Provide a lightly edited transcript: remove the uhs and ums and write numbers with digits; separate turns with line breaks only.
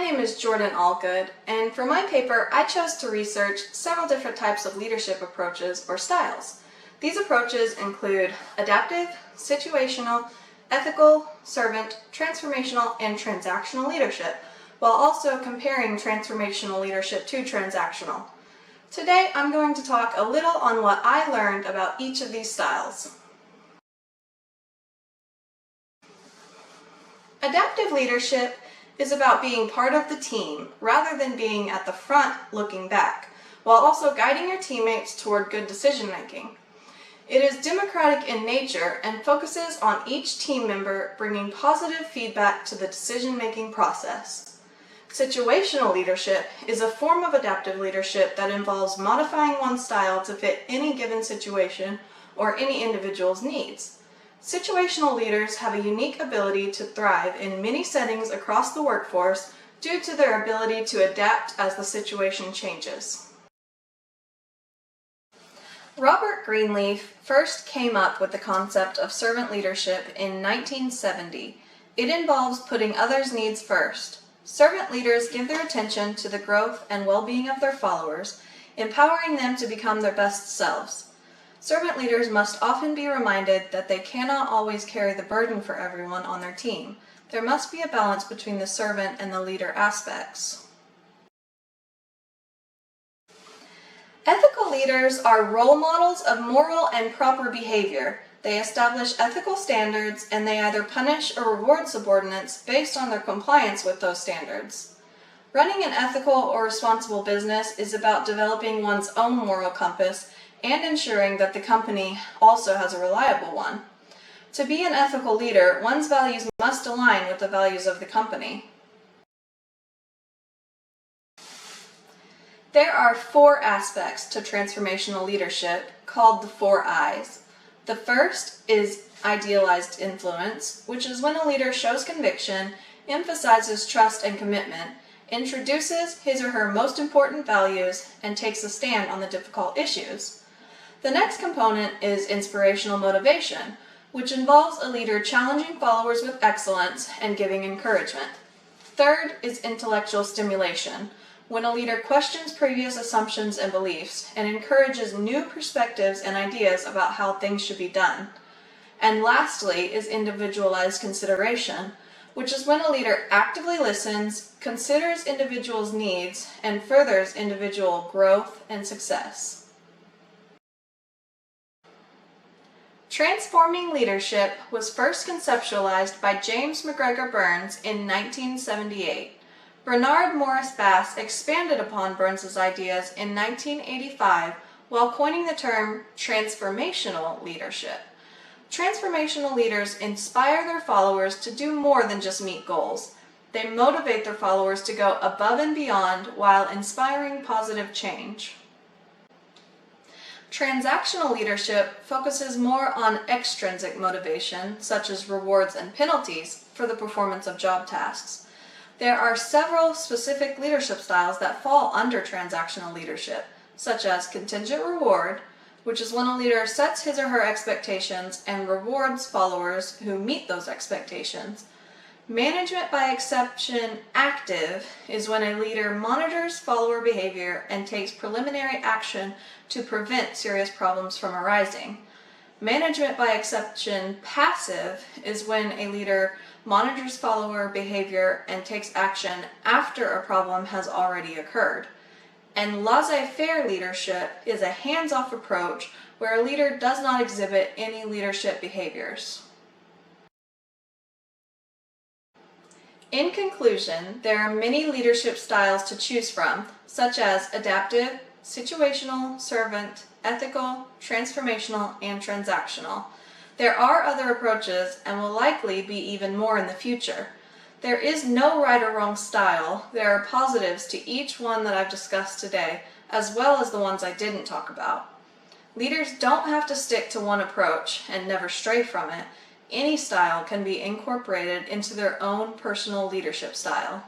name is Jordan Allgood, and for my paper, I chose to research several different types of leadership approaches or styles. These approaches include adaptive, situational, ethical, servant, transformational, and transactional leadership, while also comparing transformational leadership to transactional. Today, I'm going to talk a little on what I learned about each of these styles. Adaptive leadership is about being part of the team rather than being at the front looking back, while also guiding your teammates toward good decision making. It is democratic in nature and focuses on each team member bringing positive feedback to the decision-making process. Situational leadership is a form of adaptive leadership that involves modifying one's style to fit any given situation or any individual's needs. Situational leaders have a unique ability to thrive in many settings across the workforce due to their ability to adapt as the situation changes. Robert Greenleaf first came up with the concept of servant leadership in 1970. It involves putting others' needs first. Servant leaders give their attention to the growth and well-being of their followers, empowering them to become their best selves. Servant leaders must often be reminded that they cannot always carry the burden for everyone on their team. There must be a balance between the servant and the leader aspects. Ethical leaders are role models of moral and proper behavior. They establish ethical standards and they either punish or reward subordinates based on their compliance with those standards. Running an ethical or responsible business is about developing one's own moral compass and ensuring that the company also has a reliable one. To be an ethical leader, one's values must align with the values of the company. There are 4 aspects to transformational leadership called the 4 I's. The first is idealized influence, which is when a leader shows conviction, emphasizes trust and commitment, introduces his or her most important values, and takes a stand on the difficult issues. The next component is inspirational motivation, which involves a leader challenging followers with excellence and giving encouragement. Third is intellectual stimulation, when a leader questions previous assumptions and beliefs and encourages new perspectives and ideas about how things should be done. And lastly is individualized consideration, which is when a leader actively listens, considers individuals' needs, and furthers individual growth and success. Transforming leadership was first conceptualized by James MacGregor Burns in 1978. Bernard Morris Bass expanded upon Burns's ideas in 1985 while coining the term transformational leadership. Transformational leaders inspire their followers to do more than just meet goals. They motivate their followers to go above and beyond while inspiring positive change. Transactional leadership focuses more on extrinsic motivation, such as rewards and penalties, for the performance of job tasks. There are several specific leadership styles that fall under transactional leadership, such as contingent reward, which is when a leader sets his or her expectations and rewards followers who meet those expectations. Management by exception active is when a leader monitors follower behavior and takes preliminary action to prevent serious problems from arising. Management by exception passive is when a leader monitors follower behavior and takes action after a problem has already occurred. And laissez-faire leadership is a hands-off approach where a leader does not exhibit any leadership behaviors. In conclusion, there are many leadership styles to choose from, such as adaptive, situational, servant, ethical, transformational, and transactional. There are other approaches and will likely be even more in the future. There is no right or wrong style. There are positives to each one that I've discussed today, as well as the ones I didn't talk about. Leaders don't have to stick to one approach and never stray from it. Any style can be incorporated into their own personal leadership style.